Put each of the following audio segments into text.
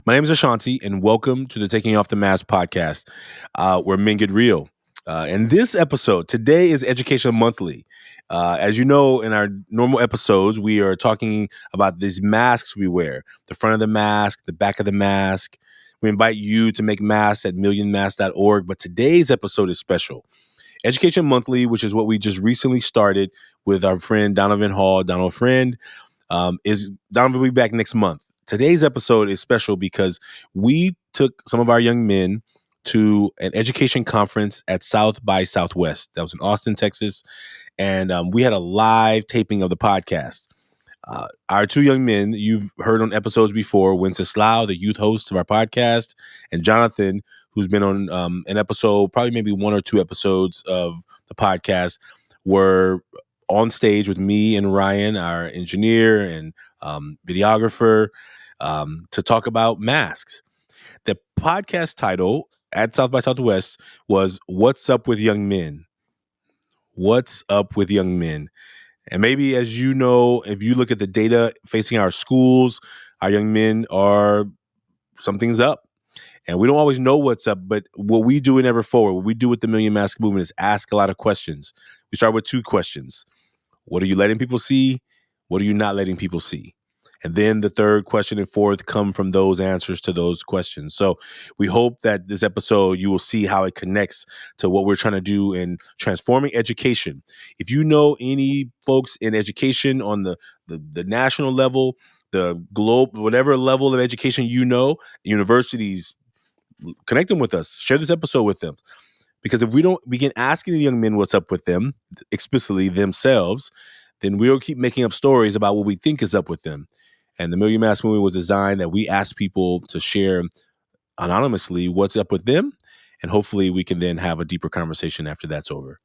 My name is Ashanti, and welcome to the Taking Off the Mask podcast, where men get real. And this episode, today is Education Monthly. As you know, in our normal episodes, we are talking about these masks we wear, the front of the mask, the back of the mask. We invite you to make masks at millionmask.org, but today's episode is special. Education Monthly, which is what we just recently started with our friend Donovan Hall, Donald Friend, is Donovan will be back next month. Today's episode is special because we took some of our young men to an education conference at South by Southwest. That was in Austin, Texas. And we had a live taping of the podcast. Our two young men you've heard on episodes before, Wenceslao, the youth host of our podcast, and Johnathan, who's been on an episode, probably maybe one or two episodes of the podcast, were on stage with me and Ryan, our engineer and videographer, to talk about masks. The podcast title at South by Southwest was "What's Up with Young Men." What's up with young men? And maybe, as you know, if you look at the data facing our schools, our young men are something's up. And we don't always know what's up, but what we do in Ever Forward, what we do with the Million Mask Movement is ask a lot of questions. We start with two questions. What are you letting people see? What are you not letting people see? And then the third question and fourth come from those answers to those questions. So we hope that this episode, you will see how it connects to what we're trying to do in transforming education. If you know any folks in education on the national level, the globe, whatever level of education you know, universities, connect them with us. Share this episode with them. Because if we don't begin asking the young men what's up with them, explicitly themselves, then we'll keep making up stories about what we think is up with them. And the Million Mask Movie was designed that we ask people to share anonymously what's up with them. And hopefully we can then have a deeper conversation after that's over.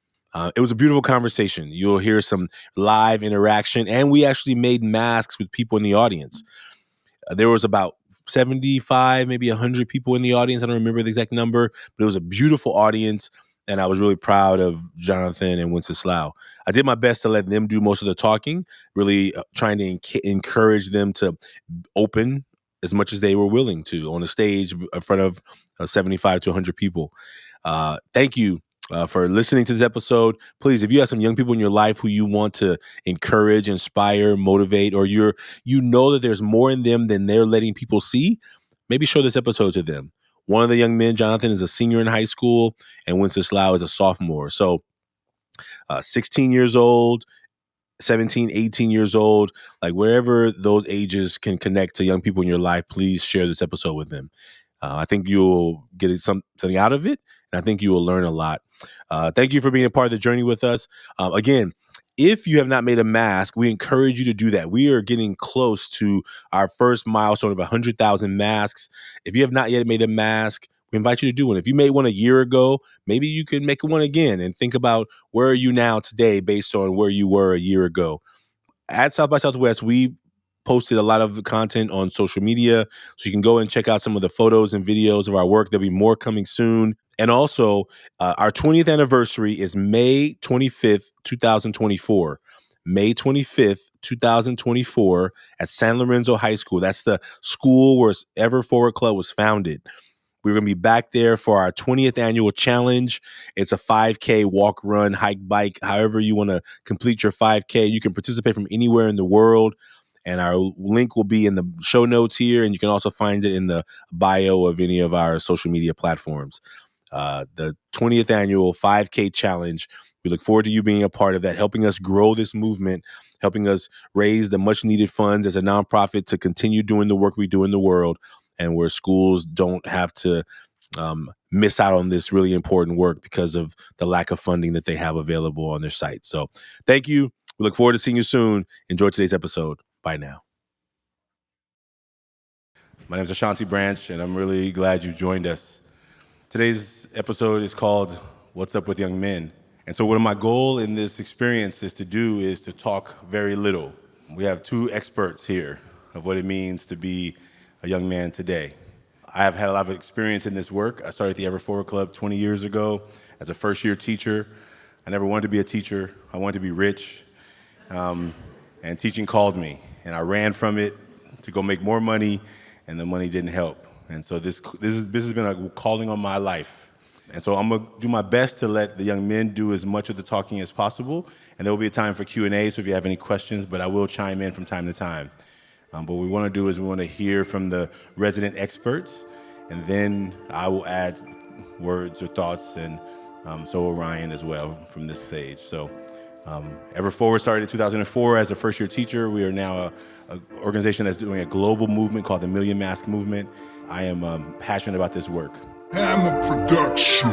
It was a beautiful conversation. You'll hear some live interaction. And we actually made masks with people in the audience. There was about 75, maybe 100 people in the audience. I don't remember the exact number, but it was a beautiful audience. And I was really proud of Johnathan and Wenceslao. I did my best to let them do most of the talking, really trying to encourage them to open as much as they were willing to on a stage in front of 75 to 100 people. Thank you for listening to this episode. Please, if you have some young people in your life who you want to encourage, inspire, motivate, or you know that there's more in them than they're letting people see, maybe show this episode to them. One of the young men, Johnathan, is a senior in high school, and Wenceslao is a sophomore. So 16 years old, 17, 18 years old, like wherever those ages can connect to young people in your life, please share this episode with them. I think you'll get something out of it, and I think you will learn a lot. Thank you for being a part of the journey with us. Again, if you have not made a mask, we encourage you to do that. We are getting close to our first milestone of 100,000 masks. If you have not yet made a mask, we invite you to do one. If you made one a year ago, maybe you can make one again and think about where are you now today based on where you were a year ago. At South by Southwest, we posted a lot of content on social media, so you can go and check out some of the photos and videos of our work. There'll be more coming soon. And also, our 20th anniversary is May 25th, 2024. May 25th, 2024 at San Lorenzo High School. That's the school where Ever Forward Club was founded. We're going to be back there for our 20th annual challenge. It's a 5K walk, run, hike, bike, however you want to complete your 5K. You can participate from anywhere in the world. And our link will be in the show notes here. And you can also find it in the bio of any of our social media platforms. The 20th annual 5K challenge. We look forward to you being a part of that, helping us grow this movement, helping us raise the much needed funds as a nonprofit to continue doing the work we do in the world, and where schools don't have to miss out on this really important work because of the lack of funding that they have available on their site. So thank you. We look forward to seeing you soon. Enjoy today's episode. Bye now. My name is Ashanti Branch, and I'm really glad you joined us. Today's episode is called What's Up with Young Men? And so what my goal in this experience is to talk very little. We have two experts here of what it means to be a young man today. I have had a lot of experience in this work. I started the Ever Forward Club 20 years ago as a first-year teacher. I never wanted to be a teacher. I wanted to be rich. And teaching called me, and I ran from it to go make more money and the money didn't help. And so this has been a calling on my life. And so I'm gonna do my best to let the young men do as much of the talking as possible, and there will be a time for Q&A, so if you have any questions, but I will chime in from time to time. But what we wanna do is we wanna hear from the resident experts, and then I will add words or thoughts, and so will Ryan as well from this stage. So Ever Forward started in 2004 as a first-year teacher. We are now an organization that's doing a global movement called the Million Mask Movement. I am passionate about this work. Hammer Production.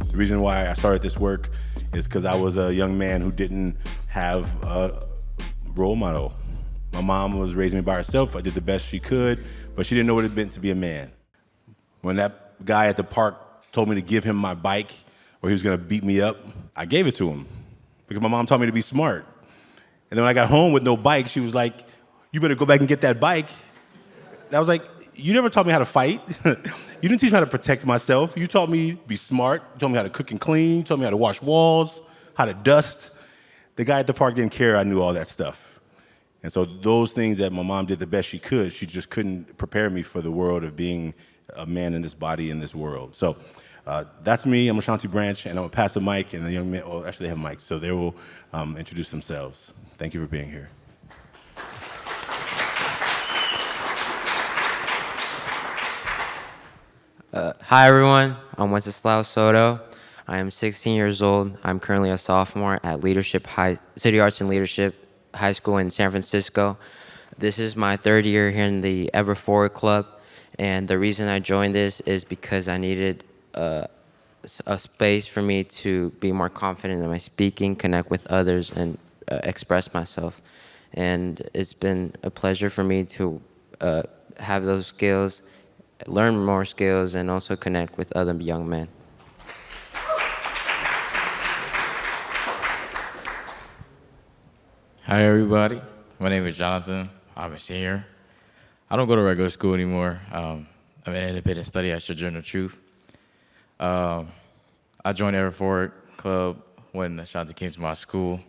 The reason why I started this work is because I was a young man who didn't have a role model. My mom was raising me by herself. I did the best she could, but she didn't know what it meant to be a man. When that guy at the park told me to give him my bike or he was gonna beat me up, I gave it to him because my mom taught me to be smart. And then when I got home with no bike, she was like, you better go back and get that bike. And I was like, you never taught me how to fight. You didn't teach me how to protect myself. You taught me to be smart. You taught me how to cook and clean. You taught me how to wash walls, how to dust. The guy at the park didn't care I knew all that stuff. And so those things that my mom did the best she could, she just couldn't prepare me for the world of being a man in this body, in this world. So that's me. I'm Ashanti Branch, and I'm going to pass the mic, and the young men, oh, actually they have mics, so they will introduce themselves. Thank you for being here. Hi everyone, I'm Wenceslao Soto. I am 16 years old. I'm currently a sophomore at City Arts and Leadership High School in San Francisco. This is my third year here in the Ever Forward Club, and the reason I joined this is because I needed a space for me to be more confident in my speaking, connect with others, and express myself. And it's been a pleasure for me to have those skills, learn more skills, and also connect with other young men. Hi everybody, my name is Johnathan. I'm a senior. I don't go to regular school anymore. I'm an independent study at Sojourner Truth. I joined Ever Forward Club when Ashanti came to my school.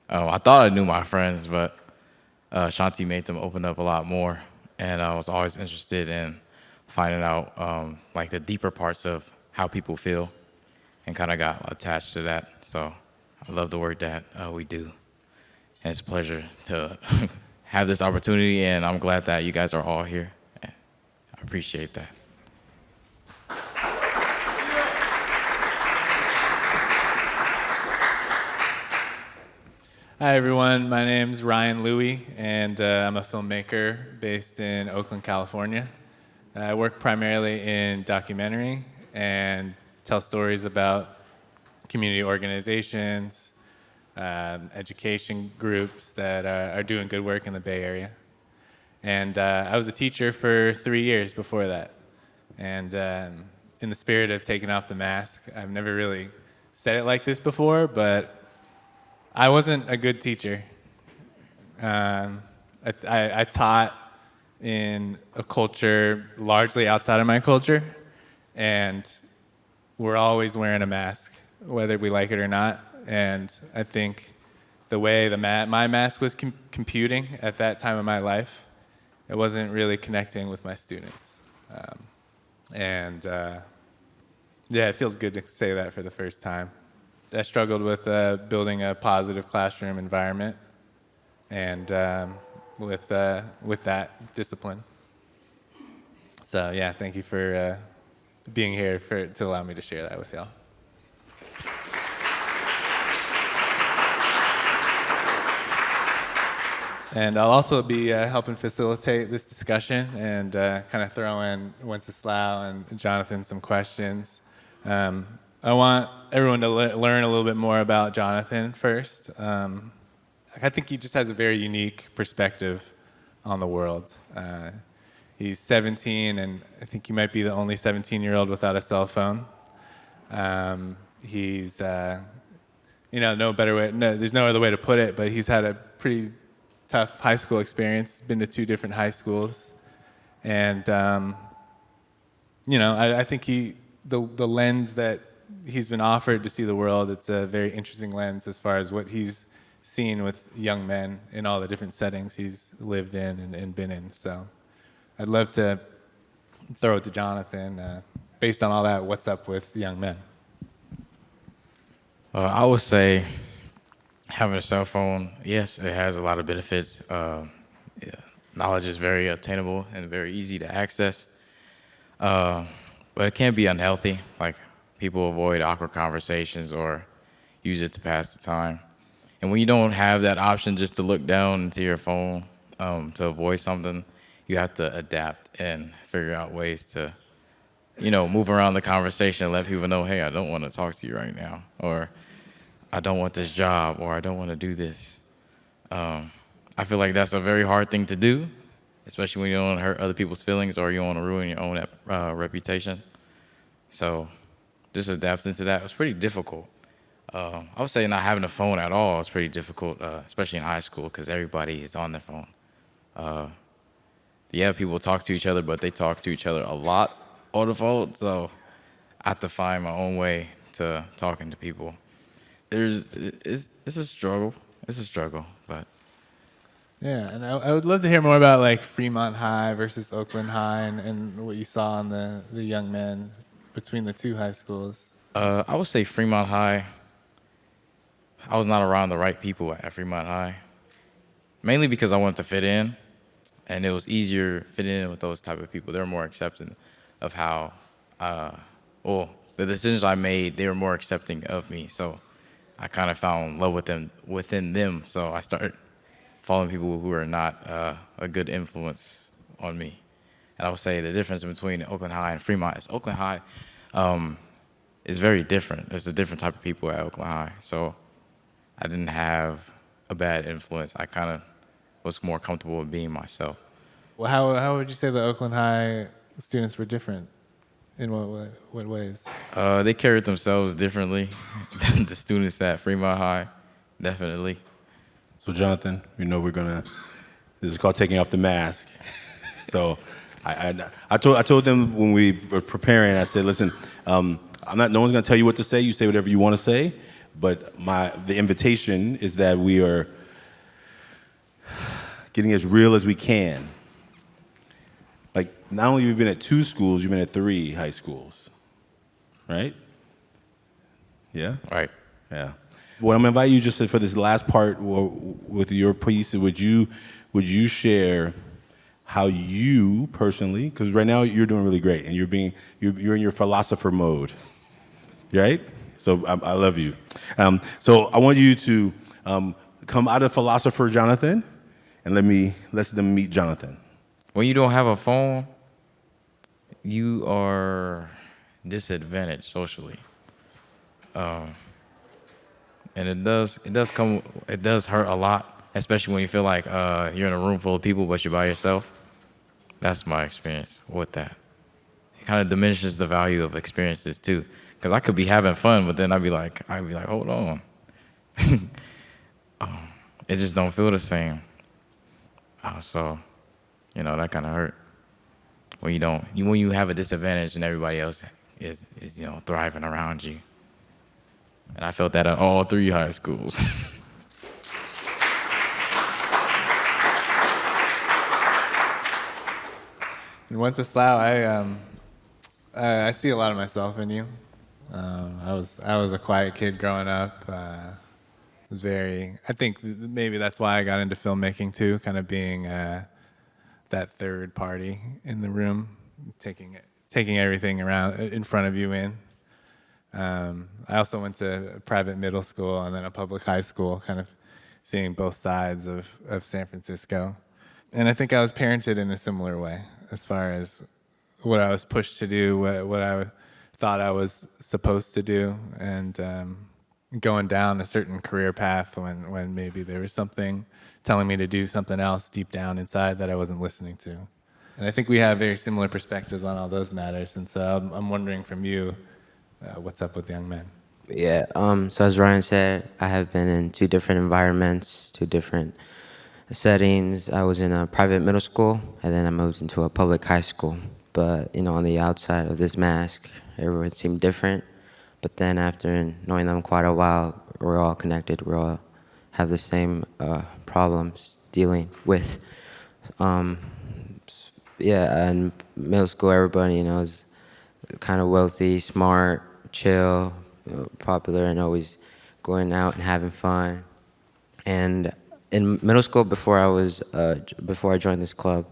I thought I knew my friends, but Ashanti made them open up a lot more, and I was always interested in finding out like the deeper parts of how people feel, and kind of got attached to that. So I love the work that we do. And it's a pleasure to have this opportunity, and I'm glad that you guys are all here. I appreciate that. Hi everyone, my name's Ryan Louie, and I'm a filmmaker based in Oakland, California. I work primarily in documentary and tell stories about community organizations, education groups that are doing good work in the Bay Area. And I was a teacher for 3 years before that. And in the spirit of taking off the mask, I've never really said it like this before, but I wasn't a good teacher. I taught in a culture largely outside of my culture, and we're always wearing a mask, whether we like it or not. And I think the way my mask was computing at that time of my life, it wasn't really connecting with my students. Yeah, it feels good to say that for the first time. I struggled with building a positive classroom environment, and with that discipline. So yeah, thank you for being here to allow me to share that with y'all. And I'll also be helping facilitate this discussion and kind of throw in Wenceslao and Johnathan some questions. I want everyone to learn a little bit more about Johnathan first. I think he just has a very unique perspective on the world. He's 17, and I think he might be the only 17-year-old without a cell phone. He's, no better way. No, there's no other way to put it. But he's had a pretty tough high school experience. Been to 2 different high schools, and I think the lens that he's been offered to see the world, it's a very interesting lens as far as what he's seen with young men in all the different settings he's lived in and been in. So I'd love to throw it to Johnathan. Based on all that, what's up with young men? I would say having a cell phone, yes, it has a lot of benefits. Yeah, knowledge is very obtainable and very easy to access, but it can be unhealthy. Like people avoid awkward conversations or use it to pass the time. And when you don't have that option just to look down into your phone to avoid something, you have to adapt and figure out ways to, move around the conversation and let people know, hey, I don't want to talk to you right now, or I don't want this job, or I don't want to do this. I feel like that's a very hard thing to do, especially when you don't want to hurt other people's feelings or you don't want to ruin your own reputation. So just adapting to that was pretty difficult. I would say not having a phone at all is pretty difficult, especially in high school, because everybody is on their phone. Yeah, people talk to each other, but they talk to each other a lot on the phone. So I have to find my own way to talking to people. It's a struggle. It's a struggle, but Yeah, and I would love to hear more about like Fremont High versus Oakland High and what you saw in the young men between the two high schools. I would say Fremont High. I was not around the right people at Fremont High, mainly because I wanted to fit in, and it was easier fitting in with those type of people. They were more accepting of how, well, the decisions I made. They were more accepting of me, so I kind of fell in love with them within them. So I started following people who are not a good influence on me. And I would say the difference between Oakland High and Fremont is Oakland High is very different. There's a different type of people at Oakland High. So I didn't have a bad influence. I kind of was more comfortable with being myself. Well, how would you say the Oakland High students were different? In what ways? They carried themselves differently than the students at Fremont High, definitely. So Jonathan, this is called taking off the mask. So I told them when we were preparing, I said, listen, no one's gonna tell you what to say. You say whatever you want to say, but the invitation is that we are getting as real as we can. Like, not only have you been at 2 schools, you've been at 3 high schools, right? Yeah? Right. Yeah. Well, I'm gonna invite you just for this last part with your piece. Would you share how you personally, because right now you're doing really great and you're in your philosopher mode, right? So I love you. So I want you to come out of philosopher Johnathan, and let them meet Johnathan. When you don't have a phone, you are disadvantaged socially. And it does hurt a lot, especially when you feel like you're in a room full of people, but you're by yourself. That's my experience with that. It kind of diminishes the value of experiences too, because I could be having fun, but then I'd be like, hold on. It just don't feel the same. So, that kind of hurt when you have a disadvantage and everybody else is thriving around you. And I felt that at all 3 high schools. And Wenceslao, I see a lot of myself in you. I was a quiet kid growing up. I think maybe that's why I got into filmmaking too, kind of being that third party in the room, taking everything around in front of you in. I also went to a private middle school and then a public high school, kind of seeing both sides of San Francisco. And I think I was parented in a similar way as far as what I was pushed to do, what I thought I was supposed to do, and going down a certain career path when maybe there was something telling me to do something else deep down inside that I wasn't listening to. And I think we have very similar perspectives on all those matters. And so I'm wondering from you, what's up with young men? Yeah, so as Ryan said, I have been in 2 different environments, 2 different settings. I was in a private middle school, and then I moved into a public high school. But, on the outside of this mask, everyone seemed different. But then after knowing them quite a while, we're all connected. We all have the same problems dealing with. Um, yeah, in middle school, everybody, is kind of wealthy, smart, chill, popular, and always going out and having fun. And in middle school, before I joined this club,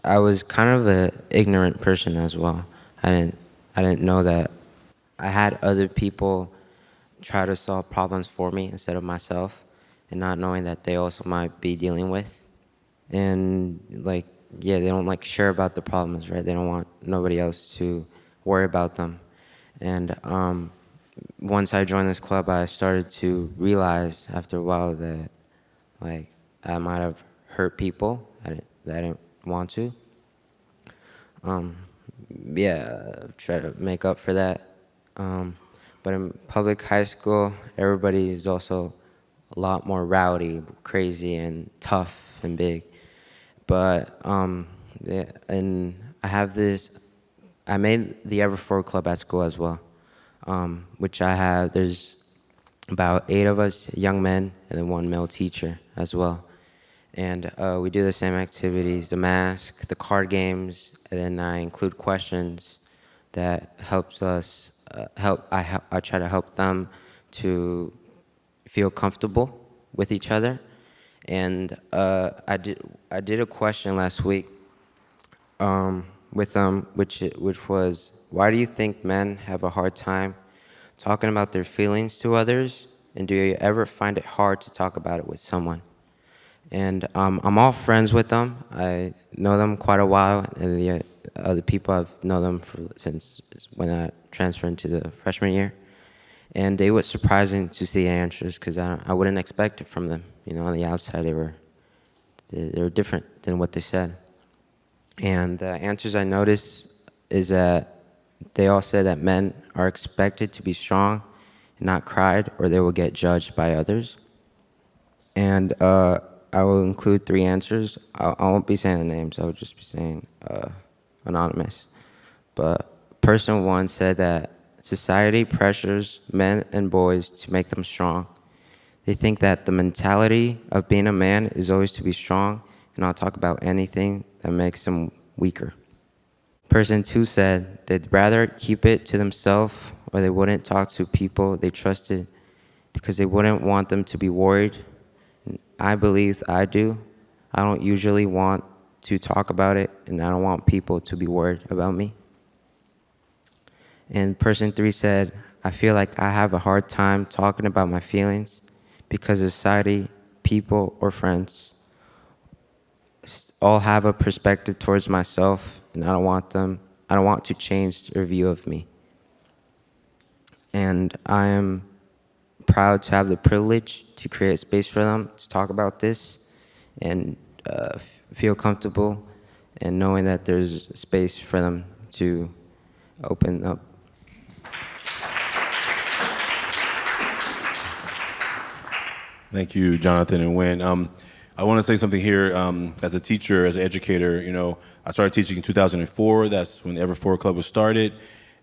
I was kind of an ignorant person as well. I didn't know that I had other people try to solve problems for me instead of myself, and not knowing that they also might be dealing with. And like, yeah, they don't like share about the problems, right? They don't want nobody else to worry about them. And once I joined this club, I started to realize after a while that like I might have hurt people that I didn't want to. Um, yeah, try to make up for that. But in public high school, everybody is also a lot more rowdy, crazy, and tough and big. But yeah, and I made the Ever Forward Club at school as well, which there's about 8 of us young men and then 1 male teacher as well. And we do the same activities, the mask, the card games, and then I include questions that helps us, I try to help them to feel comfortable with each other. And I did a question last week with them, which was, why do you think men have a hard time talking about their feelings to others, and do you ever find it hard to talk about it with someone? And I'm all friends with them. I know them quite a while, and the other people I've known them since when I transferred into the freshman year. And it was surprising to see answers because I wouldn't expect it from them. On the outside they were different than what they said. And the answers I noticed is that they all said that men are expected to be strong and not cried, or they will get judged by others. And I will include 3 answers. I won't be saying the names. I will just be saying anonymous. But person 1 said that society pressures men and boys to make them strong. They think that the mentality of being a man is always to be strong and not talk about anything that makes them weaker. Person 2 said they'd rather keep it to themselves, or they wouldn't talk to people they trusted because they wouldn't want them to be worried. I believe I do. I don't usually want to talk about it, and I don't want people to be worried about me. And person 3 said, I feel like I have a hard time talking about my feelings because society, people, or friends all have a perspective towards myself, and I don't want to change their view of me. And I am proud to have the privilege to create a space for them to talk about this and feel comfortable, and knowing that there's space for them to open up. Thank you, Jonathan and Wynn. I want to say something here. As a teacher, as an educator, I started teaching in 2004. That's when the Ever Forward Club was started.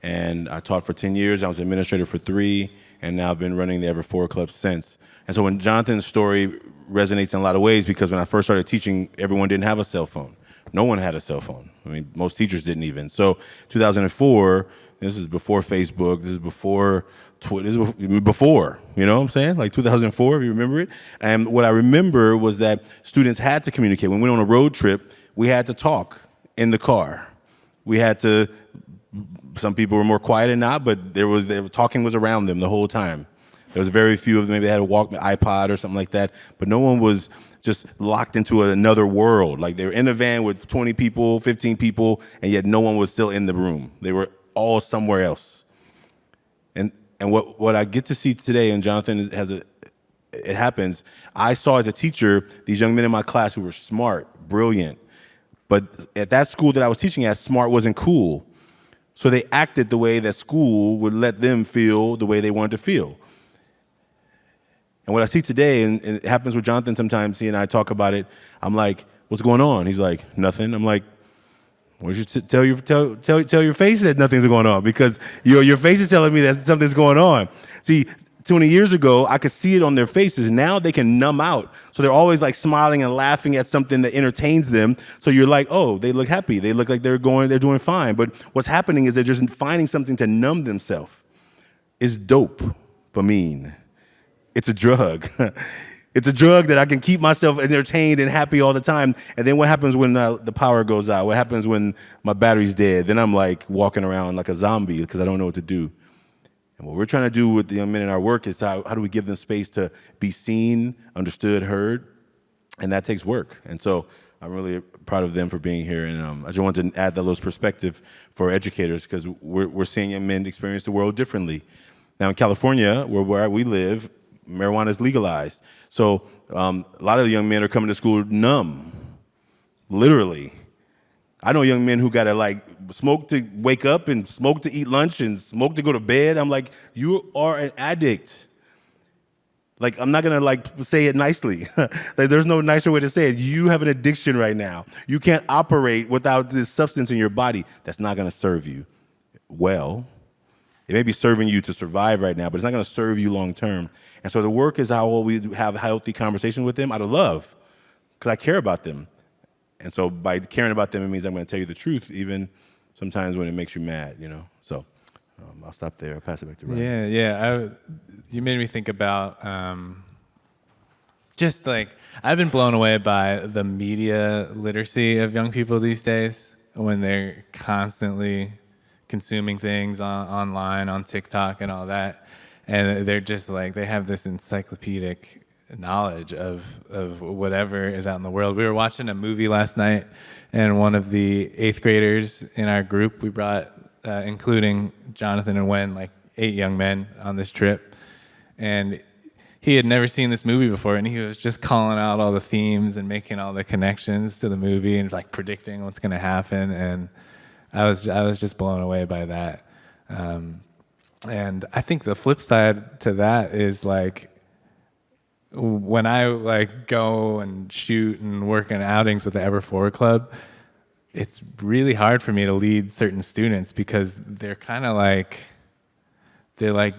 And I taught for 10 years. I was administrator for 3, and now I've been running the Ever Forward Club since. And so when Jonathan's story resonates in a lot of ways, because when I first started teaching, everyone didn't have a cell phone. No one had a cell phone. I mean, most teachers didn't even. So 2004, this is before Facebook, this is before Twitter, this is before, you know what I'm saying? Like 2004, if you remember it. And what I remember was that students had to communicate. When we went on a road trip, we had to talk in the car. We had to, some people were more quiet than not, but talking was around them the whole time. There was very few of them, maybe they had a iPod or something like that, but no one was just locked into another world. Like they were in a van with 20 people, 15 people, and yet no one was still in the room. They were all somewhere else. And what I get to see today, and Jonathan it happens, I saw as a teacher these young men in my class who were smart, brilliant, but at that school that I was teaching at, smart wasn't cool. So they acted the way that school would let them feel the way they wanted to feel. And what I see today, and it happens with Jonathan sometimes, he and I talk about it, I'm like, what's going on? He's like, nothing. I'm like, well, you should tell your face that nothing's going on, because your face is telling me that something's going on. See, 20 years ago, I could see it on their faces. Now they can numb out. So they're always like smiling and laughing at something that entertains them. So you're like, oh, they look happy. They look like they're doing fine. But what's happening is they're just finding something to numb themselves. It's dopamine. It's a drug. It's a drug that I can keep myself entertained and happy all the time. And then what happens when the power goes out? What happens when my battery's dead? Then I'm like walking around like a zombie because I don't know what to do. And what we're trying to do with the young men in our work is how do we give them space to be seen, understood, heard? And that takes work. And so I'm really proud of them for being here. And I just wanted to add that little perspective for educators because we're seeing young men experience the world differently. Now in California, where we live, marijuana is legalized. So a lot of the young men are coming to school numb, literally. I know young men who got to like smoke to wake up and smoke to eat lunch and smoke to go to bed. I'm like, you are an addict. Like, I'm not gonna like say it nicely. Like, there's no nicer way to say it. You have an addiction right now. You can't operate without this substance in your body. That's not gonna serve you well. It may be serving you to survive right now, but it's not gonna serve you long term. And so the work is how we have healthy conversation with them out of love, because I care about them. And so by caring about them, it means I'm going to tell you the truth, even sometimes when it makes you mad, you know. So I'll stop there. I'll pass it back to Ryan. Yeah. You made me think about just like I've been blown away by the media literacy of young people these days when they're constantly consuming things online, on TikTok and all that. And they're just like, they have this encyclopedic knowledge of whatever is out in the world. We were watching a movie last night, and one of the 8th graders in our group, we brought, including Johnathan and Wen, like 8 young men on this trip, and he had never seen this movie before, and he was just calling out all the themes and making all the connections to the movie and like predicting what's going to happen, and I was just blown away by that. And I think the flip side to that is like, when I like go and shoot and work in outings with the Ever Forward Club, it's really hard for me to lead certain students because they're kind of like, they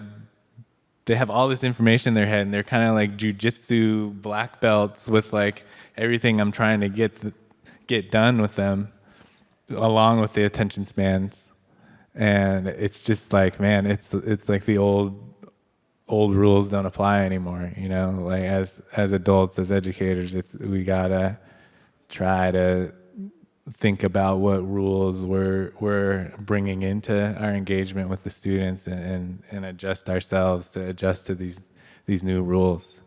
have all this information in their head and they're kind of like jujitsu black belts with like everything I'm trying to get done with them, along with the attention spans. And it's just like, man, it's like the old rules don't apply anymore, you know. Like as adults, as educators, we gotta try to think about what rules we're bringing into our engagement with the students and adjust ourselves to adjust to these new rules.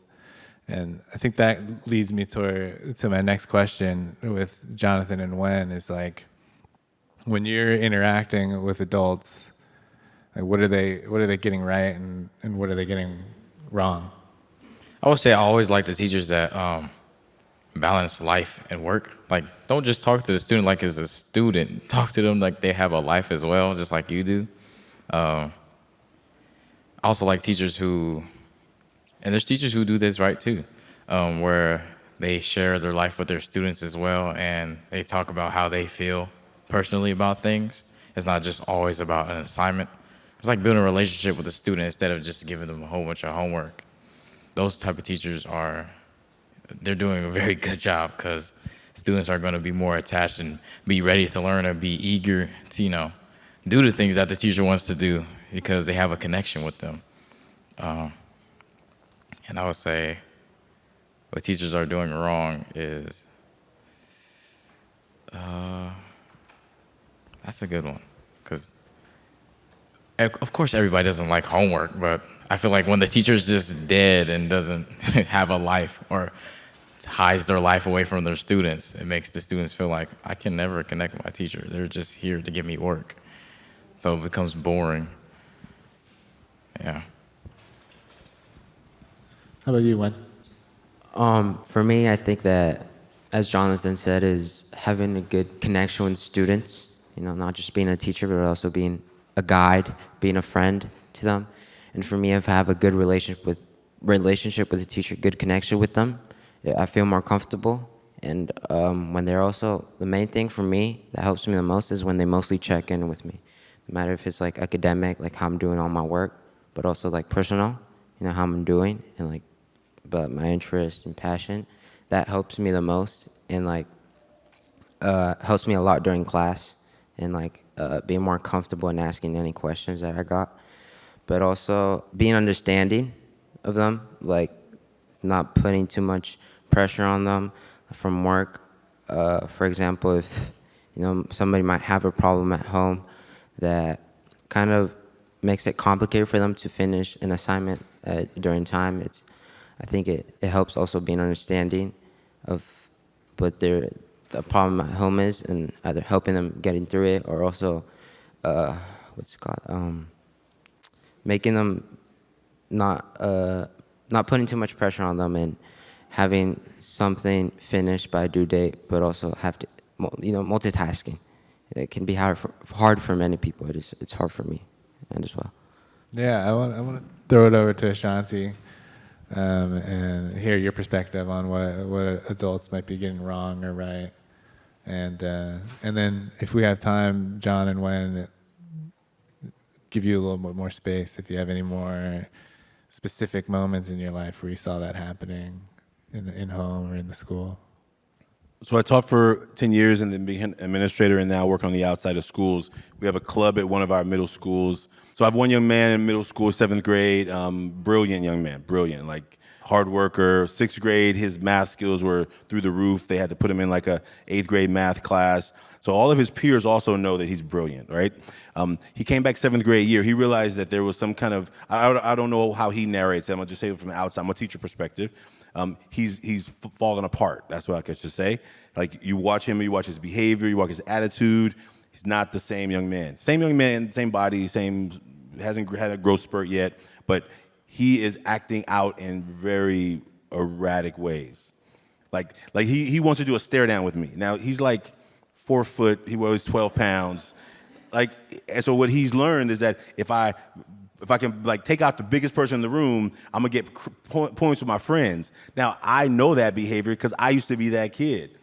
And I think that leads me to my next question with Johnathan and Wen is like, when you're interacting with adults, like what are they getting right and what are they getting wrong? I would say I always like the teachers that balance life and work. Like, don't just talk to the student like as a student. Talk to them like they have a life as well, just like you do. I also like teachers and there's teachers who do this right too, where they share their life with their students as well, and they talk about how they feel personally about things. It's not just always about an assignment. It's like building a relationship with a student instead of just giving them a whole bunch of homework. Those type of teachers they're doing a very good job because students are going to be more attached and be ready to learn and be eager to, you know, do the things that the teacher wants to do because they have a connection with them. And I would say what teachers are doing wrong is, that's a good one, because of course everybody doesn't like homework, but I feel like when the teacher's just dead and doesn't have a life or hides their life away from their students, it makes the students feel like I can never connect with my teacher. They're just here to give me work. So it becomes boring. Yeah. How about you, Wen? For me, I think that, as Jonathan said, is having a good connection with students. You know, not just being a teacher, but also being a guide, being a friend to them. And for me, if I have a good relationship with the teacher, good connection with them, I feel more comfortable. And when they're also, the main thing for me that helps me the most is when they mostly check in with me. No matter if it's like academic, like how I'm doing all my work, but also like personal. how I'm doing, and like, but my interest and passion, that helps me the most, and like, helps me a lot during class, and like, being more comfortable in asking any questions that I got, but also being understanding of them, like not putting too much pressure on them from work. For example, if somebody might have a problem at home that kind of makes it complicated for them to finish an assignment during time, I think it helps also being understanding of what the problem at home is, and either helping them getting through it, or also what's it called, making them not putting too much pressure on them, and having something finished by due date, but also have to, multitasking. It can be hard for many people. It's hard for me, and as well. Yeah, I want to throw it over to Ashanti and hear your perspective on what adults might be getting wrong or right, and then if we have time, John and Wen, give you a little bit more space if you have any more specific moments in your life where you saw that happening in home or in the school. So I taught for 10 years and then became administrator, and now work on the outside of schools. We have a club at one of our middle schools. So I have one young man in middle school, 7th grade, brilliant young man, brilliant, like hard worker. 6th grade, his math skills were through the roof. They had to put him in like a 8th grade math class. So all of his peers also know that he's brilliant, right? He came back 7th grade year. He realized that there was some kind of, I don't know how he narrates it. I'm gonna just say it from the outside, I'm a teacher perspective. He's fallen apart. That's what I could just say. Like, you watch him, you watch his behavior, you watch his attitude. He's not the same young man. Same young man, same body, hasn't had a growth spurt yet, but he is acting out in very erratic ways. Like he wants to do a stare down with me. Now, he's like 4 foot, he weighs 12 pounds. Like, and so what he's learned is that if I can like take out the biggest person in the room, I'm gonna get points with my friends. Now, I know that behavior because I used to be that kid.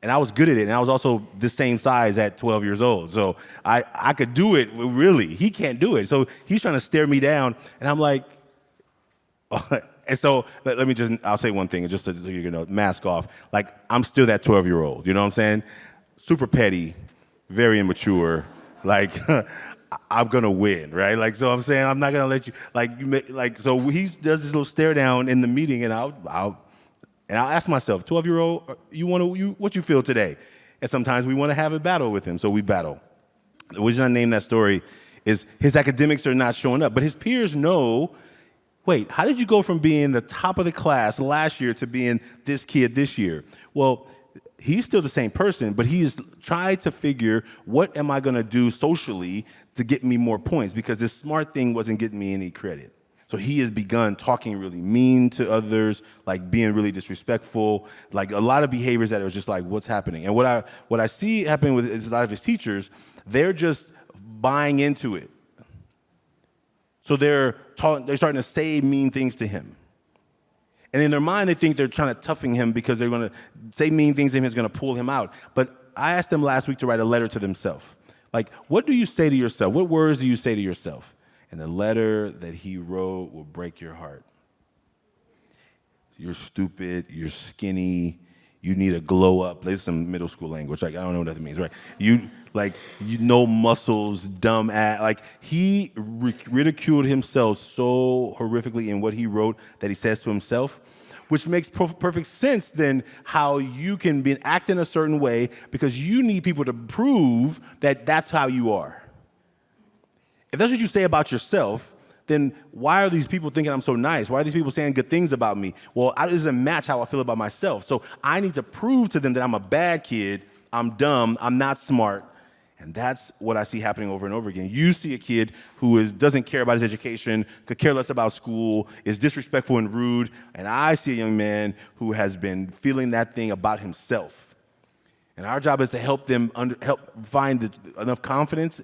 And I was good at it, and I was also the same size at 12 years old. So I could do it, really. He can't do it. So he's trying to stare me down, and I'm like, and so let me I'll say one thing, just so you know, mask off. Like, I'm still that 12-year-old, you know what I'm saying? Super petty, very immature. Like, I'm gonna win, right? Like, so I'm saying I'm not gonna let you, so he does this little stare down in the meeting, and I'll ask myself, 12-year-old, what you feel today? And sometimes we want to have a battle with him, so we battle. The reason I named that story is his academics are not showing up, but his peers know, wait, how did you go from being the top of the class last year to being this kid this year? Well, he's still the same person, but he's tried to figure, what am I going to do socially to get me more points? Because this smart thing wasn't getting me any credit. So he has begun talking really mean to others, like being really disrespectful, like a lot of behaviors that are just like, what's happening? And what I see happening with a lot of his teachers, they're just buying into it. So they're starting to say mean things to him. And in their mind, they think they're trying to toughen him because they're going to say mean things to him, it's going to pull him out. But I asked them last week to write a letter to themselves. Like, what do you say to yourself? What words do you say to yourself? And the letter that he wrote will break your heart. You're stupid, you're skinny, you need a glow up. There's some middle school language, like I don't know what that means, right? You no muscles, dumb ass. Like, he ridiculed himself so horrifically in what he wrote that he says to himself, which makes perfect sense then how you can act in a certain way because you need people to prove that that's how you are. If that's what you say about yourself, then why are these people thinking I'm so nice? Why are these people saying good things about me? Well, it doesn't match how I feel about myself. So I need to prove to them that I'm a bad kid, I'm dumb, I'm not smart. And that's what I see happening over and over again. You see a kid who doesn't care about his education, could care less about school, is disrespectful and rude, and I see a young man who has been feeling that thing about himself. And our job is to help them help find enough confidence,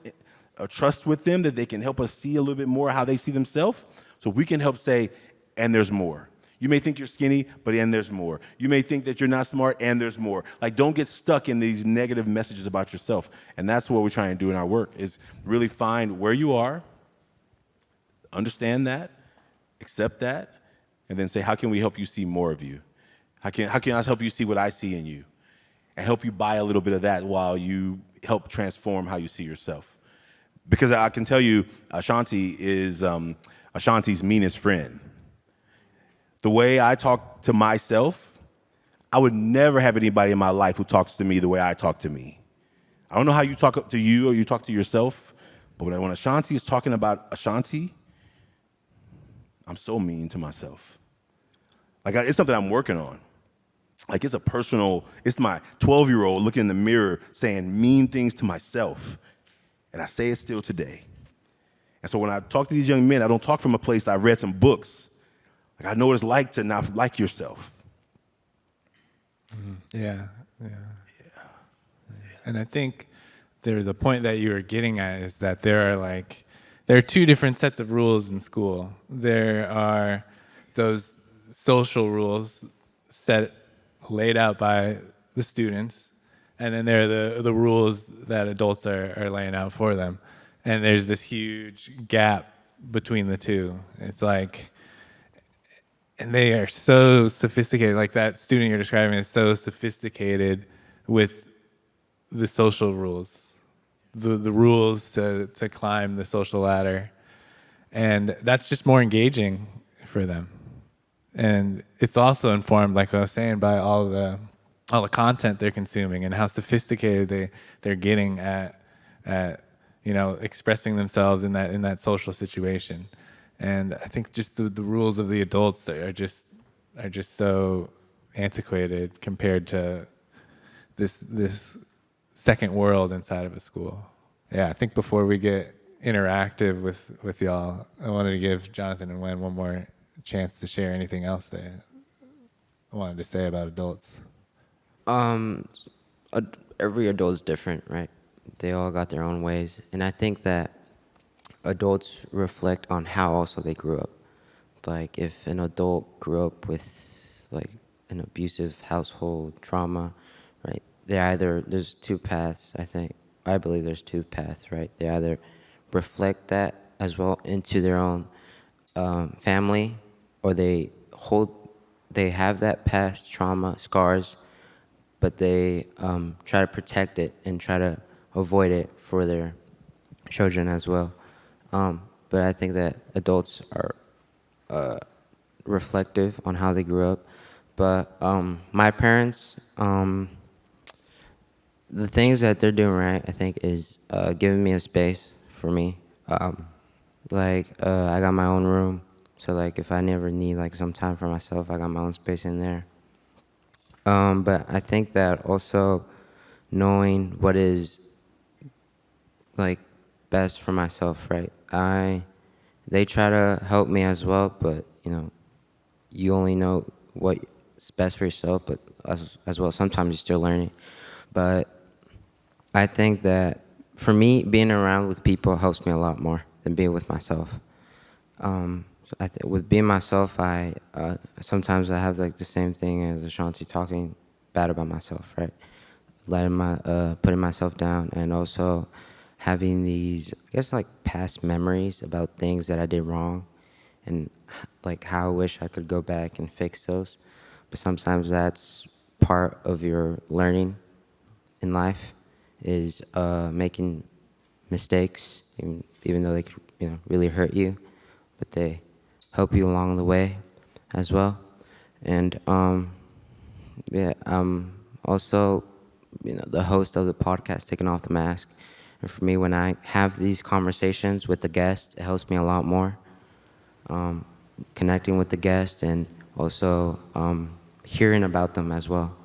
trust with them that they can help us see a little bit more how they see themselves, so we can help say, and there's more. You may think you're skinny, and there's more. You may think that you're not smart, and there's more. Like, don't get stuck in these negative messages about yourself. And that's what we're trying to do in our work, is really find where you are, understand that, accept that, and then say, how can we help you see more of you? How can I help you see what I see in you? And help you buy a little bit of that while you help transform how you see yourself. Because I can tell you, Ashanti is Ashanti's meanest friend. The way I talk to myself, I would never have anybody in my life who talks to me the way I talk to me. I don't know how you talk to you or you talk to yourself, but when Ashanti is talking about Ashanti, I'm so mean to myself. Like, it's something I'm working on. Like, it's my 12-year-old looking in the mirror saying mean things to myself. And I say it still today. And so when I talk to these young men, I don't talk from a place that I've read some books. Like, I know what it's like to not like yourself. Yeah. And I think there's a point that you were getting at is that there are two different sets of rules in school. There are those social rules laid out by the students, and then there are the rules that adults are laying out for them. And there's this huge gap between the two. It's like, and they are so sophisticated. Like that student you're describing is so sophisticated with the social rules, the rules to climb the social ladder. And that's just more engaging for them. And it's also informed, like I was saying, by all the content they're consuming and how sophisticated they're getting at expressing themselves in that social situation. And I think just the rules of the adults are just so antiquated compared to this second world inside of a school. Yeah, I think before we get interactive with y'all, I wanted to give Johnathan and Wen one more chance to share anything else they wanted to say about adults. Every adult is different, right? They all got their own ways, and I think that adults reflect on how also they grew up. Like if an adult grew up with like an abusive household trauma, right? There's two paths, I believe there's two paths, right? They either reflect that as well into their own family, or they have that past trauma scars, but they try to protect it and try to avoid it for their children as well. But I think that adults are reflective on how they grew up. But my parents, the things that they're doing right, I think, is giving me a space for me. I got my own room, so like if I never need like some time for myself, I got my own space in there. But I think that also knowing what is like best for myself, right? They try to help me as well, but you only know what's best for yourself, but as well sometimes you're still learning. But I think that for me, being around with people helps me a lot more than being with myself. With being myself, I sometimes I have like the same thing as Ashanti, talking bad about myself, right? Putting myself down, and also having these, I guess, like past memories about things that I did wrong, and like how I wish I could go back and fix those. But sometimes that's part of your learning in life, is making mistakes, even though they could really hurt you, but they help you along the way as well. And I'm also the host of the podcast Taking Off the Mask. And for me, when I have these conversations with the guests, it helps me a lot more. Connecting with the guests and also hearing about them as well.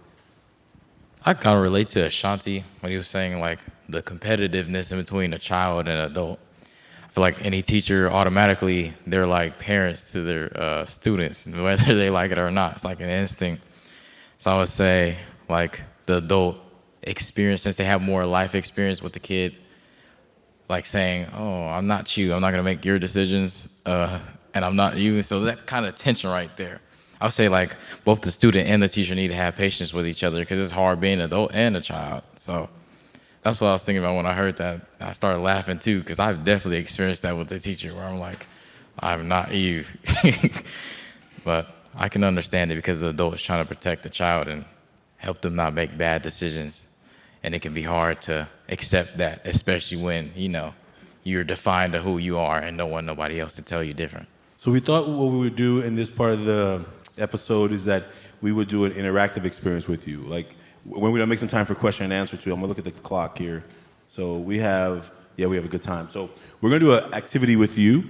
I kind of relate to Ashanti when he was saying like the competitiveness in between a child and an adult. I feel like any teacher automatically, they're like parents to their students, whether they like it or not. It's like an instinct. So I would say like the adult experience, since they have more life experience with the kid, like saying, oh, I'm not you, I'm not gonna make your decisions, and I'm not you. So that kind of tension right there. I would say like both the student and the teacher need to have patience with each other, because it's hard being an adult and a child. So that's what I was thinking about when I heard that. I started laughing too, because I've definitely experienced that with the teacher, where I'm like, I'm naive. But I can understand it because the adult is trying to protect the child and help them not make bad decisions. And it can be hard to accept that, especially when, you're defined to who you are and don't want nobody else to tell you different. So we thought what we would do in this part of the episode is that we would do an interactive experience with you. Like when we don't make some time for question and answer too. I'm gonna look at the clock here. So we have a good time. So we're gonna do an activity with you,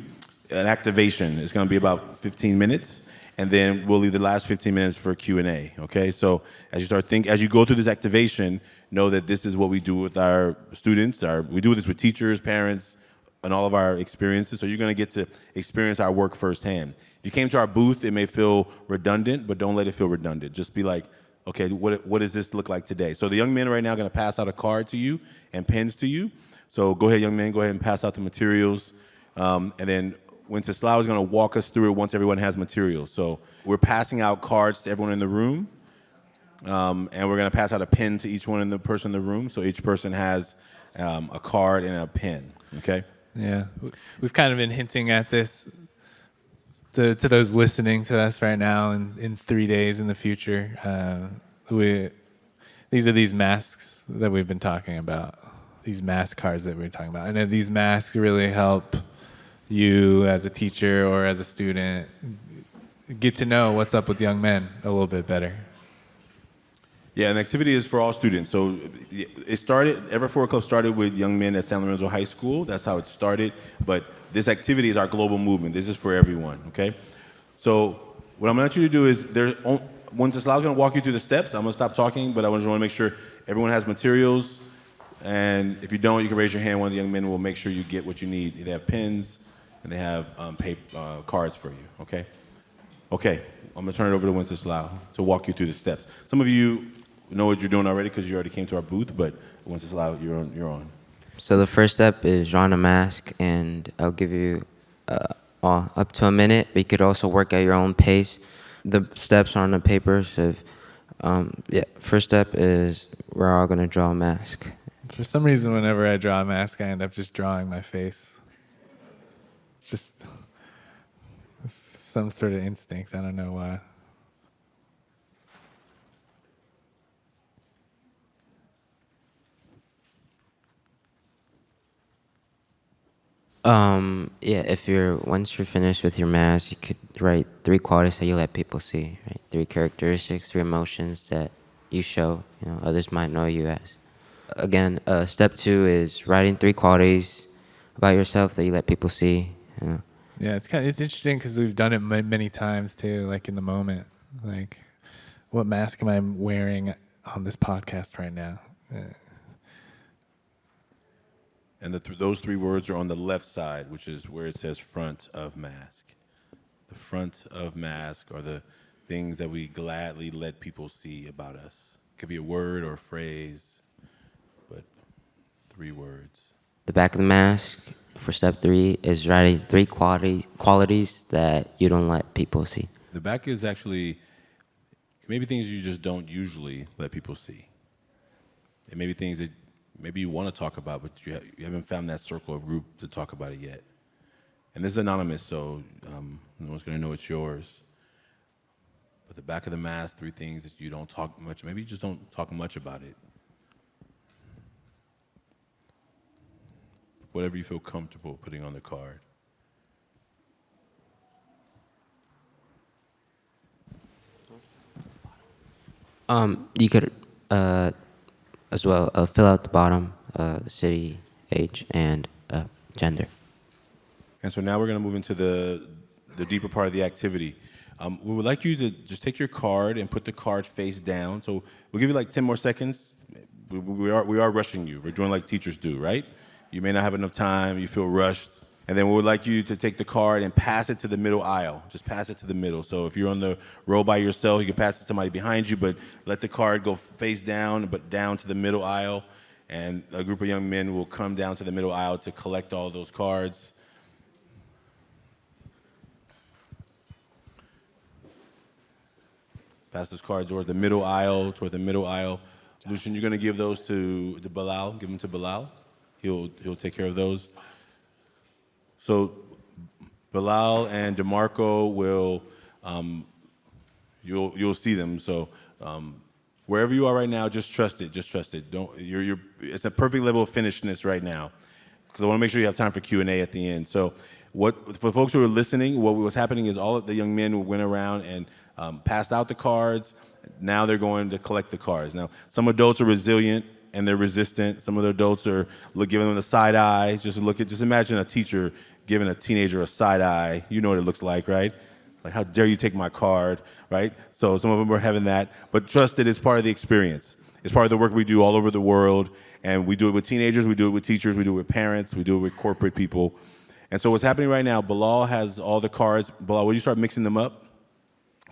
an activation. It's gonna be about 15 minutes, and then we'll leave the last 15 minutes for Q&A. Okay. So as you go through this activation, know that this is what we do with our students. We do this with teachers, parents, and all of our experiences. So you're going to get to experience our work firsthand. If you came to our booth, it may feel redundant, but don't let it feel redundant. Just be like, okay, what does this look like today? So the young men right now are going to pass out a card to you and pens to you. So go ahead, young men, go ahead and pass out the materials. And then Wenceslao is going to walk us through it once everyone has materials. So we're passing out cards to everyone in the room. And we're going to pass out a pen to each one in the person in the room. So each person has a card and a pen, okay? Yeah, we've kind of been hinting at this to those listening to us right now, and in 3 days in the future, these are these masks that we've been talking about, these mask cards that we're talking about, and these masks really help you as a teacher or as a student get to know what's up with young men a little bit better. Yeah, an activity is for all students. So Ever Forward Club started with young men at San Lorenzo High School. That's how it started. But this activity is our global movement. This is for everyone, okay? So what I'm gonna let you to do is, Wenceslao's gonna walk you through the steps. I'm gonna stop talking, but I just wanna make sure everyone has materials. And if you don't, you can raise your hand. One of the young men will make sure you get what you need. They have pens and they have cards for you, okay? Okay, I'm gonna turn it over to Wenceslao to walk you through the steps. Some of you know what you're doing already because you already came to our booth, but Wenceslao, you're on. So the first step is drawing a mask, and I'll give you up to a minute, but you could also work at your own pace. The steps are on the paper, so first step is we're all gonna draw a mask. For some reason, whenever I draw a mask, I end up just drawing my face. It's just some sort of instinct. I don't know why. Once you're finished with your mask, you could write 3 qualities that you let people see, right? 3 characteristics, 3 emotions that you show, others might know you as. Again, step 2 is writing 3 qualities about yourself that you let people see. Yeah, it's interesting because we've done it many times too, like in the moment. Like, what mask am I wearing on this podcast right now? And those 3 words are on the left side, which is where it says front of mask. The front of mask are the things that we gladly let people see about us. It could be a word or a phrase, but 3 words. The back of the mask for step 3 is writing 3 qualities that you don't let people see. The back is actually maybe things you just don't usually let people see. It may be things that maybe you want to talk about, but you haven't found that circle of group to talk about it yet. And this is anonymous, so no one's going to know it's yours. But the back of the mask, 3 things that you don't talk much, maybe you just don't talk much about it. Whatever you feel comfortable putting on the card. You could as well fill out the bottom, the city, age, and gender. And so now we're going to move into the deeper part of the activity. We would like you to just take your card and put the card face down. So we'll give you like 10 more seconds. We are rushing you. We're doing like teachers do, right? You may not have enough time. You feel rushed. And then we would like you to take the card and pass it to the middle aisle. Just pass it to the middle. So if you're on the row by yourself, you can pass it to somebody behind you, but let the card go face down, but down to the middle aisle. And a group of young men will come down to the middle aisle to collect all those cards. Pass those cards toward the middle aisle, Lucian, you're going to give those to Bilal. Give them to Bilal. He'll take care of those. So Bilal and DeMarco will, you'll see them. So wherever you are right now, just trust it. Just trust it. Don't. It's a perfect level of finishedness right now, because I want to make sure you have time for Q&A at the end. So for folks who are listening, what was happening is all of the young men went around and passed out the cards. Now they're going to collect the cards. Now, some adults are resilient and they're resistant. Some of the adults are giving them the side eye. Just imagine a teacher giving a teenager a side eye. You know what it looks like, right? Like, how dare you take my card, right? So some of them are having that. But trust it is part of the experience. It's part of the work we do all over the world. And we do it with teenagers, we do it with teachers, we do it with parents, we do it with corporate people. And so what's happening right now, Bilal has all the cards. Bilal, will you start mixing them up?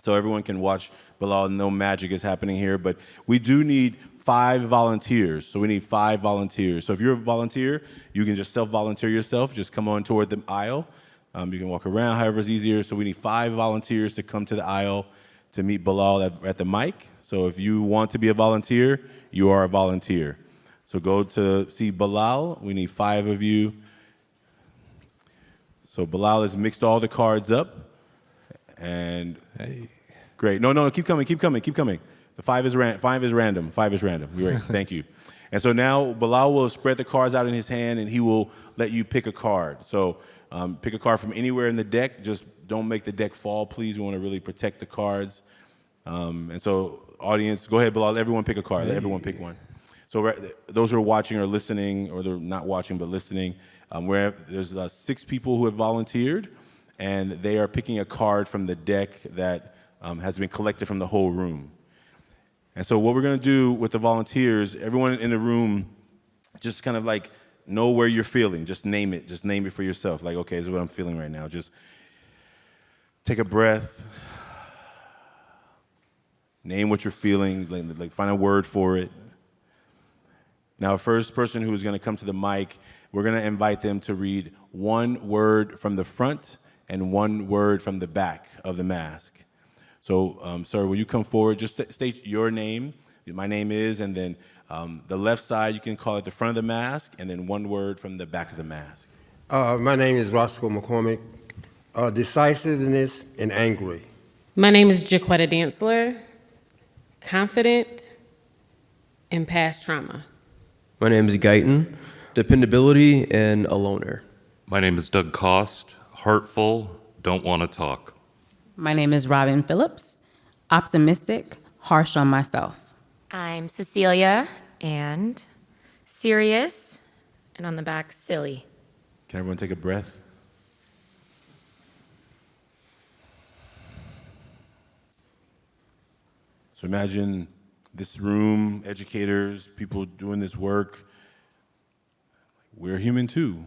So everyone can watch Bilal. No magic is happening here, but we do need 5 volunteers. So we need 5 volunteers. So if you're a volunteer, you can just self-volunteer yourself. Just come on toward the aisle. You can walk around, however is easier. So we need 5 volunteers to come to the aisle to meet Bilal at the mic. So if you want to be a volunteer, you are a volunteer. So go to see Bilal. We need 5 of you. So Bilal has mixed all the cards up. And great. No, keep coming. The 5 is random. 5 is random. Great. Thank you. And so now Bilal will spread the cards out in his hand, and he will let you pick a card. So pick a card from anywhere in the deck. Just don't make the deck fall, please. We want to really protect the cards. And so, audience, go ahead, Bilal. Everyone pick a card. Let everyone pick one. So those who are watching or listening, or they're not watching but listening, where there's 6 people who have volunteered, and they are picking a card from the deck that has been collected from the whole room. And so what we're going to do with the volunteers, everyone in the room, just kind of like know where you're feeling. Just name it. Just name it for yourself. Like, okay, this is what I'm feeling right now. Just take a breath. Name what you're feeling. Like find a word for it. Now, first person who is going to come to the mic, we're going to invite them to read 1 word from the front and 1 word from the back of the mask. So, sir, will you come forward? Just state your name. My name is, and then the left side, you can call it the front of the mask, and then 1 word from the back of the mask. My name is Roscoe McCormick. Decisiveness and angry. My name is Jaquetta Dantzler. Confident and past trauma. My name is Guyton. Dependability and a loner. My name is Doug Cost. Heartful, don't want to talk. My name is Robin Phillips. Optimistic, harsh on myself. I'm Cecilia, and serious, and on the back, silly. Can everyone take a breath? So imagine this room, educators, people doing this work. We're human too.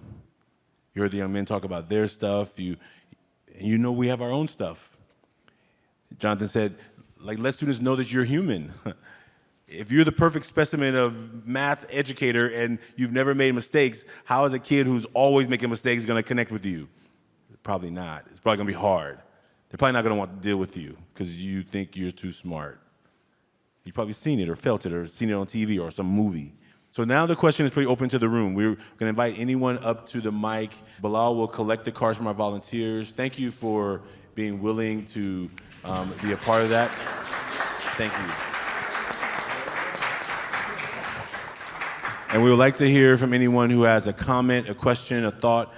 You heard the young men talk about their stuff. You know we have our own stuff. Johnathan said, let students know that you're human. If you're the perfect specimen of math educator and you've never made mistakes, how is a kid who's always making mistakes going to connect with you? Probably not. It's probably going to be hard. They're probably not going to want to deal with you because you think you're too smart. You've probably seen it or felt it or seen it on TV or some movie. So now the question is pretty open to the room. We're going to invite anyone up to the mic. Bilal will collect the cards from our volunteers. Thank you for being willing to be a part of that. Thank you. And we would like to hear from anyone who has a comment, a question, a thought,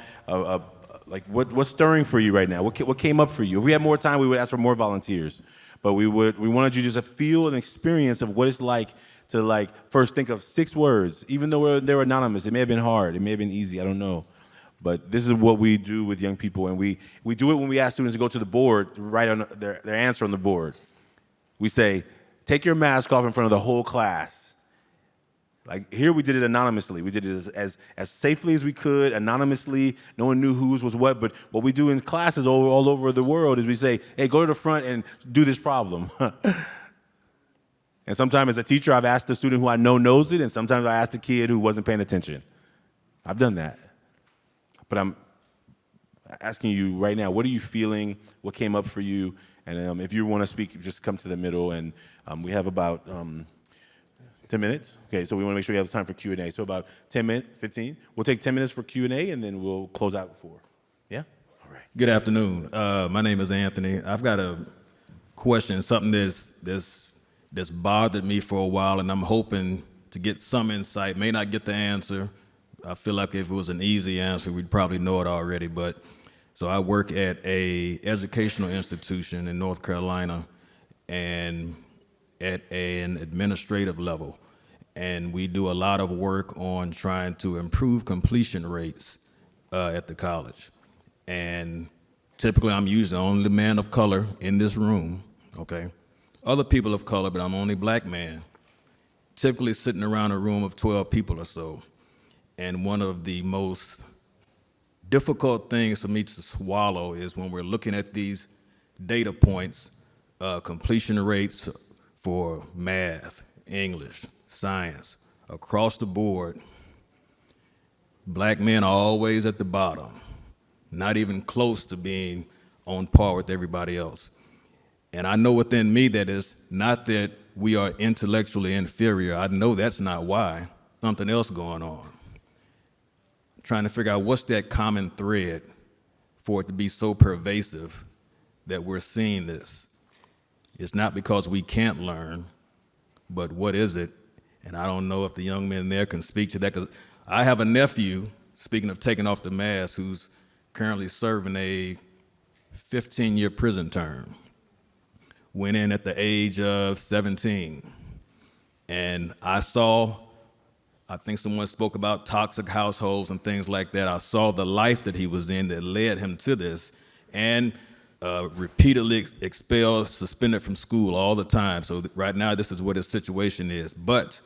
like what's stirring for you right now? What came up for you? If we had more time, we would ask for more volunteers. But we wanted you just to feel an experience of what it's like to first think of 6 words, even though they were anonymous. It may have been hard, it may have been easy, I don't know. But this is what we do with young people, and we do it when we ask students to go to the board, to write on their answer on the board. We say, take your mask off in front of the whole class. Like here we did it anonymously. We did it as safely as we could, anonymously. No one knew whose was what, but what we do in classes all over the world is we say, hey, go to the front and do this problem. And sometimes as a teacher, I've asked the student who I know knows it, and sometimes I ask the kid who wasn't paying attention. I've done that. But I'm asking you right now, what are you feeling? What came up for you? And if you want to speak, just come to the middle, and we have about 10 minutes? Okay, so we want to make sure we have time for Q&A. So about 10 minutes, 15. We'll take 10 minutes for Q&A, and then we'll close out at 4. Yeah? All right. Good afternoon. My name is Anthony. I've got a question, something that's bothered me for a while, and I'm hoping to get some insight. May not get the answer. I feel like if it was an easy answer, we'd probably know it already. But so I work at a educational institution in North Carolina, and at an administrative level, and we do a lot of work on trying to improve completion rates at the college. And typically I'm usually the only man of color in this room, okay? Other people of color, but I'm the only black man, typically sitting around a room of 12 people or so. And one of the most difficult things for me to swallow is when we're looking at these data points, completion rates for math, English, science, across the board, black men are always at the bottom, not even close to being on par with everybody else. And I know within me that it's not that we are intellectually inferior. I know that's not why. Something else going on. Trying to figure out what's that common thread for it to be so pervasive that we're seeing this. It's not because we can't learn, but what is it? And I don't know if the young men there can speak to that, because I have a nephew, speaking of taking off the mask, who's currently serving a 15-year prison term. Went in at the age of 17. And I think someone spoke about toxic households and things like that. I saw the life that he was in that led him to this, and repeatedly expelled, suspended from school all the time. So right now, this is what his situation is. But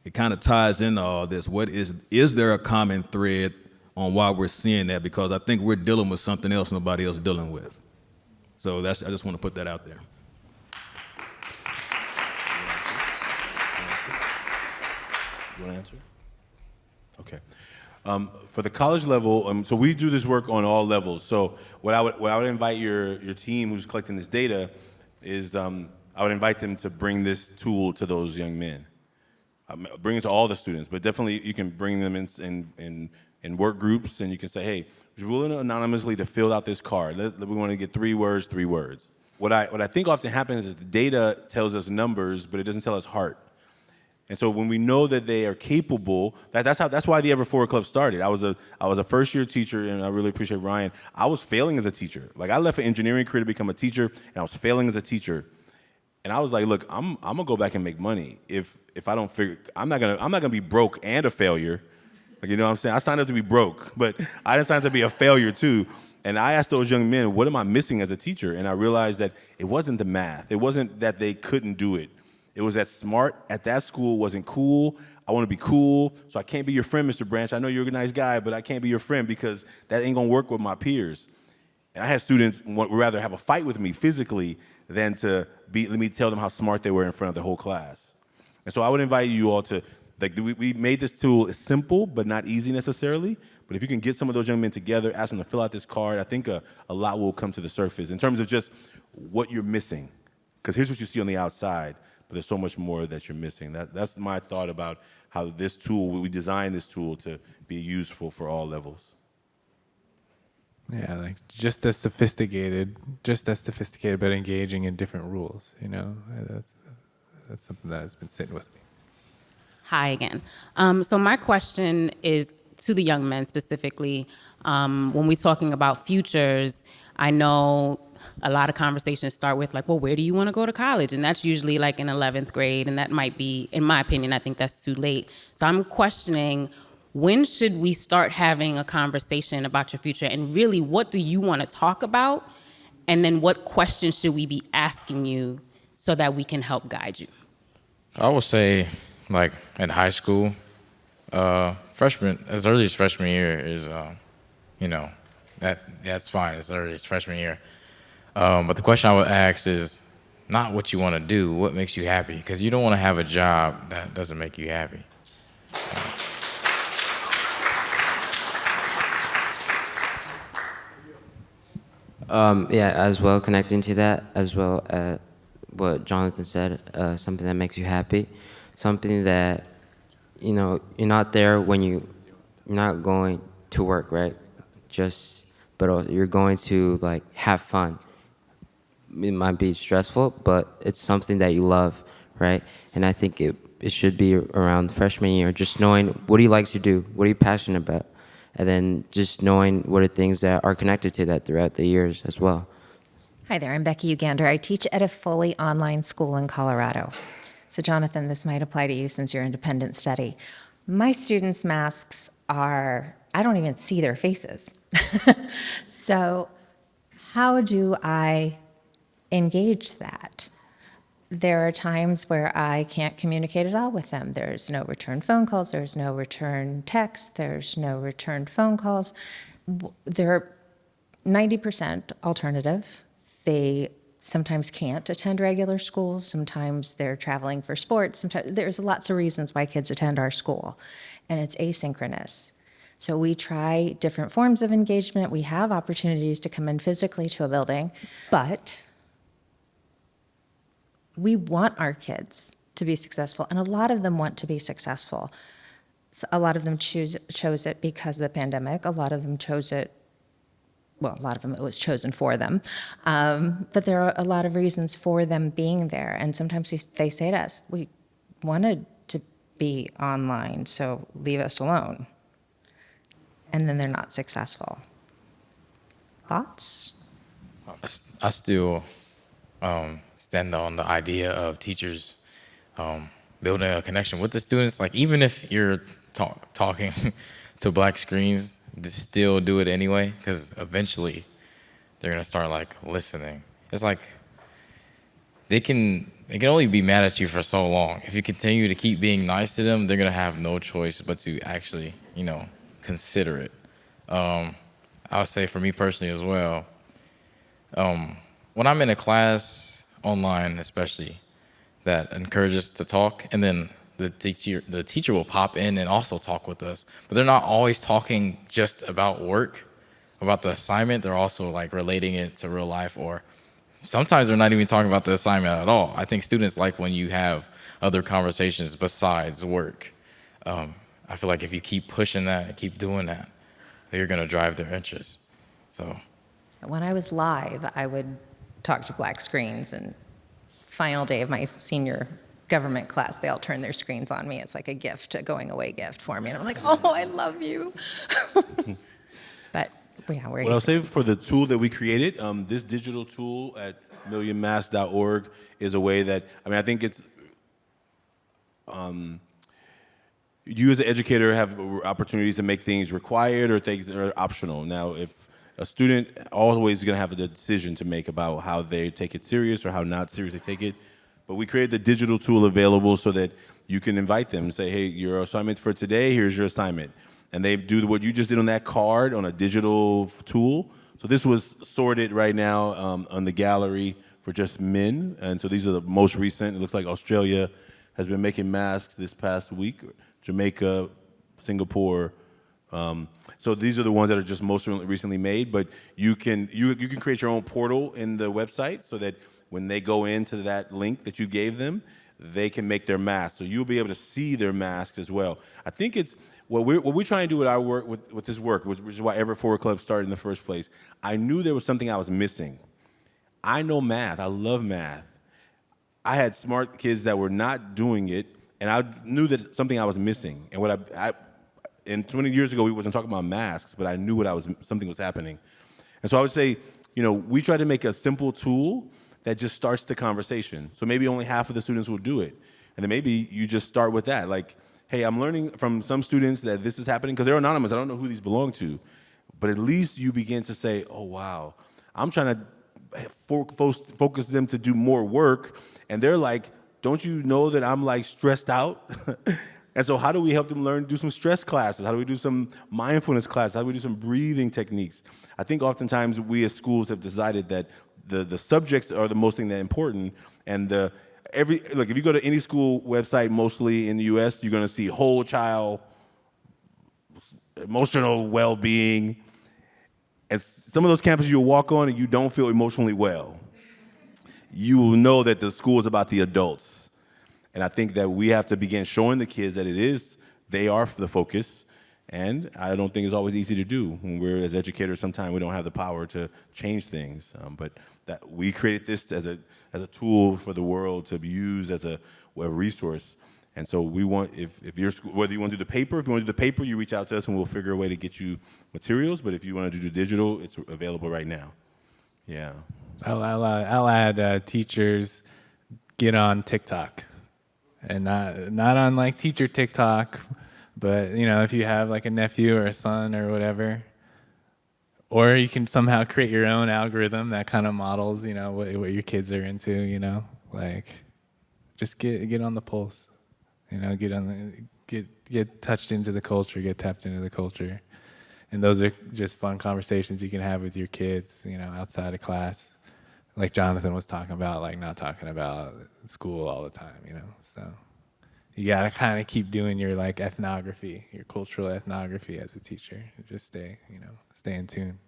it kind of ties into all this. What is there a common thread on why we're seeing that? Because I think we're dealing with something else nobody else is dealing with. So I just want to put that out there. You want to answer? Okay. For the college level, so we do this work on all levels. So what I would invite your team who's collecting this data is I would invite them to bring this tool to those young men. Bring it to all the students, but definitely you can bring them in work groups, and you can say, hey, we're willing to anonymously to fill out this card. We want to get 3 words. What I think often happens is the data tells us numbers, but it doesn't tell us heart. And so when we know that they are capable, that's why the Ever Forward Club started. I was a first-year teacher, and I really appreciate Ryan. I was failing as a teacher. Like, I left an engineering career to become a teacher, and I was failing as a teacher. And I was like, look, I'm gonna go back and make money. If I don't figure, I'm not gonna be broke and a failure. Like, you know what I'm saying? I signed up to be broke, but I didn't sign up to be a failure too. And I asked those young men, what am I missing as a teacher? And I realized that it wasn't the math. It wasn't that they couldn't do it. It was that smart at that school wasn't cool. I want to be cool, so I can't be your friend, Mr. Branch. I know you're a nice guy, but I can't be your friend because that ain't gonna work with my peers. And I had students would rather have a fight with me physically than to let me tell them how smart they were in front of the whole class. And so I would invite you all to, like, we made this tool simple, but not easy necessarily. But if you can get some of those young men together, ask them to fill out this card, I think a lot will come to the surface in terms of just what you're missing. Because here's what you see on the outside, but there's so much more that you're missing. That's my thought about how this tool, we designed this tool to be useful for all levels. Yeah, like just as sophisticated, but engaging in different rules. You know, that's something that has been sitting with me. Hi again. So my question is to the young men specifically. When we're talking about futures, I know a lot of conversations start with like, well, where do you want to go to college? And that's usually like in 11th grade, and that might be, in my opinion, I think that's too late. So I'm questioning, when should we start having a conversation about your future? And really, what do you want to talk about? And then what questions should we be asking you so that we can help guide you? I would say, like, in high school, freshman, as early as freshman year is, that's fine, as early as freshman year. But the question I would ask is not what you want to do, what makes you happy? Because you don't want to have a job that doesn't make you happy. Yeah, as well, connecting to that, as well as what Johnathan said, something that makes you happy, something that, you're not there when you're not going to work, right? Just but you're going to like have fun. It might be stressful, but it's something that you love, right? And I think it should be around freshman year, just knowing what do you like to do, what are you passionate about, and then just knowing what are things that are connected to that throughout the years as well. Hi there, I'm Becky Ugander. I teach at a fully online school in Colorado. So, Jonathan, this might apply to you since you're independent study. My students' masks are, I don't even see their faces. So, how do I engage that? There are times where I can't communicate at all with them. There's no return phone calls, there's no return text, there's no return phone calls. They're 90% alternative. They sometimes can't attend regular schools. Sometimes they're traveling for sports. Sometimes there's lots of reasons why kids attend our school, and it's asynchronous. So we try different forms of engagement. We have opportunities to come in physically to a building, but we want our kids to be successful, and a lot of them want to be successful. So a lot of them chose it because of the pandemic. A lot of them chose it, well, a lot of them it was chosen for them. But there are a lot of reasons for them being there. And sometimes they say to us, we wanted to be online, so leave us alone. And then they're not successful. Thoughts? I still stand on the idea of teachers building a connection with the students. Like, even if you're talking to black screens, to still do it anyway, because eventually they're gonna start like listening. It's like they can only be mad at you for so long. If you continue to keep being nice to them, they're gonna have no choice but to actually, consider it. I would say for me personally as well, when I'm in a class online, especially, that encourages to talk, and then the teacher will pop in and also talk with us, but they're not always talking just about work, about the assignment. They're also like relating it to real life, or sometimes they're not even talking about the assignment at all. I think students like when you have other conversations besides work. I feel like if you keep pushing that, keep doing that, you're gonna drive their interest. So When I was live, I would talk to black screens, and final day of my senior government class, they all turned their screens on me. It's like a gift, a going away gift for me. And I'm like, oh, I love you. But yeah, we're What I'll say for the tool that we created, this digital tool at millionmass.org is a way that, I think it's, you as an educator have opportunities to make things required or things that are optional. Now, if a student always going to have the decision to make about how they take it serious or how not serious they take it, but we created the digital tool available so that you can invite them and say, hey, your assignment for today, here's your assignment. And they do what you just did on that card on a digital tool. So this was sorted right now on the gallery for just men. And so these are the most recent. It looks like Australia has been making masks this past week, Jamaica, Singapore. So these are the ones that are just most recently made, but you can create your own portal in the website so that when they go into that link that you gave them, they can make their masks. So you'll be able to see their masks as well. I think it's what we try and do with our work, with this work, which is why Everett Forward Club started in the first place. I knew there was something I was missing. I know math. I love math. I had smart kids that were not doing it, and I knew that something I was missing. And what and 20 years ago, we wasn't talking about masks, but I knew something was happening. And so I would say, we try to make a simple tool that just starts the conversation. So maybe only half of the students will do it. And then maybe you just start with that. Like, hey, I'm learning from some students that this is happening because they're anonymous. I don't know who these belong to. But at least you begin to say, oh, wow, I'm trying to focus them to do more work. And they're like, don't you know that I'm like stressed out? And so how do we help them learn, do some stress classes? How do we do some mindfulness classes? How do we do some breathing techniques? I think oftentimes we as schools have decided that the subjects are the most thing that's important. And look, if you go to any school website, mostly in the US, you're gonna see whole child, emotional well-being. And some of those campuses you'll walk on and you don't feel emotionally well. You will know that the school is about the adults. And I think that we have to begin showing the kids that they are the focus. And I don't think it's always easy to do. When we're as educators, sometimes we don't have the power to change things. But that we created this as a tool for the world to be used as a resource. And so we want, if your school, whether you want to do the paper, if you want to do the paper, you reach out to us and we'll figure a way to get you materials. But if you want to do the digital, it's available right now. Yeah. I'll add teachers get on TikTok, and not on like teacher TikTok, but if you have like a nephew or a son or whatever, or you can somehow create your own algorithm that kind of models what your kids are into. Like just get on the pulse, get touched into the culture, get tapped into the culture. And those are just fun conversations you can have with your kids, outside of class. Like Johnathan was talking about, like not talking about school all the time, So you gotta kind of keep doing your like ethnography, your cultural ethnography as a teacher. Just stay in tune.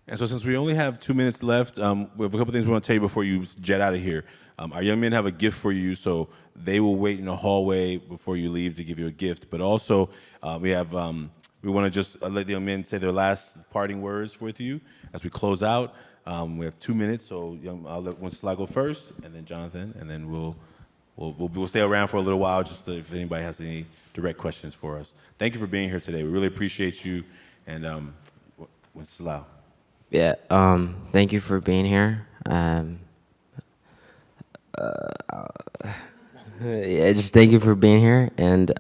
And so since we only have 2 minutes left, we have a couple things we want to tell you before you jet out of here. Our young men have a gift for you, so they will wait in the hallway before you leave to give you a gift. But also, we want to just let the young men say their last parting words with you as we close out. We have 2 minutes, so I'll let Wenceslao go first, and then Johnathan, and then we'll stay around for a little while just if anybody has any direct questions for us. Thank you for being here today. We really appreciate you, and Wenceslao. Yeah, thank you for being here. Just thank you for being here and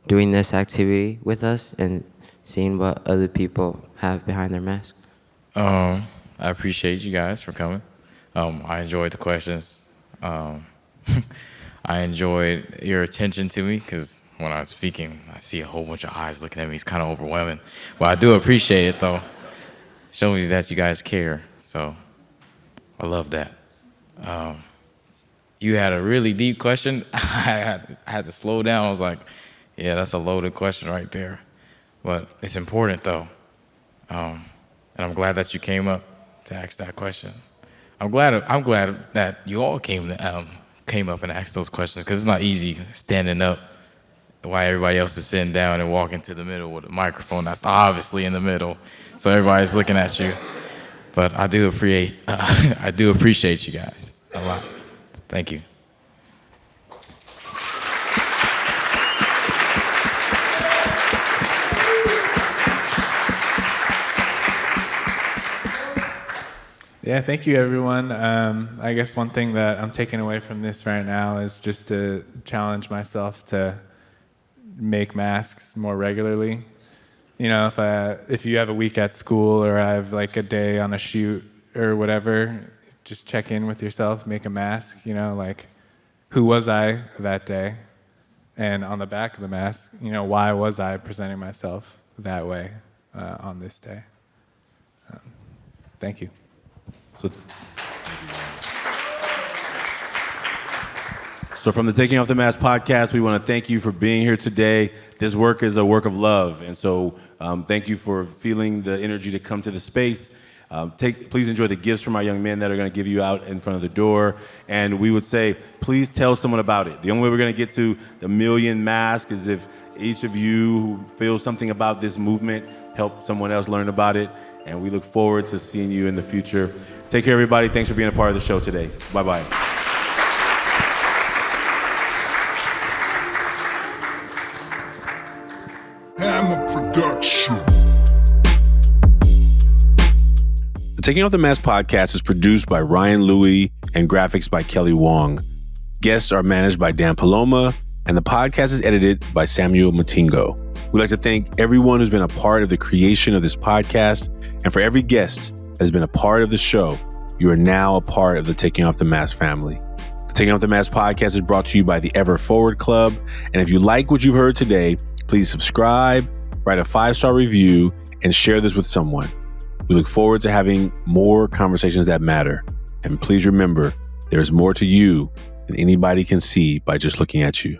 doing this activity with us and seeing what other people have behind their mask. I appreciate you guys for coming. I enjoyed the questions. I enjoyed your attention to me because when I was speaking, I see a whole bunch of eyes looking at me. It's kind of overwhelming. But I do appreciate it, though. Shows me that you guys care. So I love that. You had a really deep question. I had to slow down. I was like, yeah, that's a loaded question right there. But it's important, though. And I'm glad that you came up to ask that question. I'm glad that you all came up and asked those questions because it's not easy standing up while everybody else is sitting down and walking to the middle with a microphone that's obviously in the middle, so everybody's looking at you. But I do appreciate you guys a lot. Thank you. Yeah, thank you, everyone. I guess one thing that I'm taking away from this right now is just to challenge myself to make masks more regularly. If you have a week at school or I have like a day on a shoot or whatever, just check in with yourself, make a mask, like who was I that day? And on the back of the mask, why was I presenting myself that way on this day? Thank you. So from the Taking Off the Mask podcast, we want to thank you for being here today. This work is a work of love, and so thank you for feeling the energy to come to the space. Please enjoy the gifts from our young men that are going to give you out in front of the door. And we would say, please tell someone about it. The only way we're going to get to the 1 million masks is if each of you who feel something about this movement help someone else learn about it. And we look forward to seeing you in the future. Take care, everybody. Thanks for being a part of the show today. Bye-bye. Hammer Production. The Taking Off the Mask podcast is produced by Ryan Louie and graphics by Kelly Wong. Guests are managed by Dan Paloma, and the podcast is edited by Samuel Matingo. We'd like to thank everyone who's been a part of the creation of this podcast, and for every guest that has been a part of the show, you are now a part of the Taking Off the Mask family. The Taking Off the Mask podcast is brought to you by the Ever Forward Club, and if you like what you've heard today, please subscribe, write a 5-star review, and share this with someone. We look forward to having more conversations that matter. And please remember, there is more to you than anybody can see by just looking at you.